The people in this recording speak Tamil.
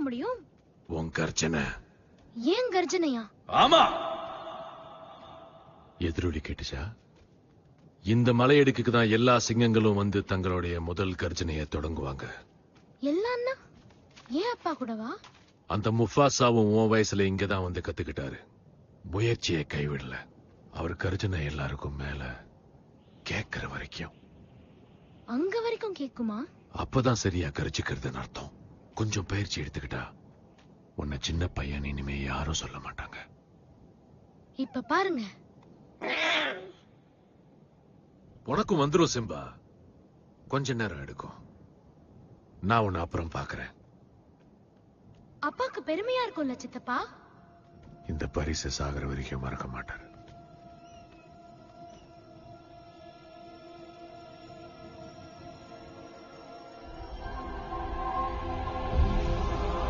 முடியும்? உன் கர்ஜனை. ஏன் கர்ஜனையா? ஆமா. எதிரொலி கேட்டுச்சா? இந்த மலையடுக்குக்கு தான் எல்லா சிங்கங்களும் வந்து தங்களுடைய முதல் கர்ஜனையை தொடங்குவாங்க. எல்லான்னா ஏன் அப்பா கூடவா? அந்த முஃபாசாவும் உன் வயசுல இங்கதான் வந்து கத்துக்கிட்டாரு. முயற்சியை கைவிடல. அவர் கர்ஜனை எல்லாருக்கும் மேல கேட்கிற வரைக்கும். அங்க வரைக்கும் கேக்குமா? அப்பதான் சரியா கர்ஜிக்கிறதுன்னு அர்த்தம். கொஞ்சம் பயிற்சி எடுத்துக்கிட்டா உன்னை சின்ன பையன் இனிமே யாரும் சொல்ல மாட்டாங்க. இப்ப பாருங்க. உனக்கும் வந்துரும் சிம்பா. கொஞ்ச நேரம் எடுக்கும். நான் உன்னை அப்புறம் பாக்குறேன். அப்பாக்கு பெருமையா இருக்கும்ல சித்தப்பா? இந்த பரிசு சாகர வரைக்கும் மறக்க மாட்டார்.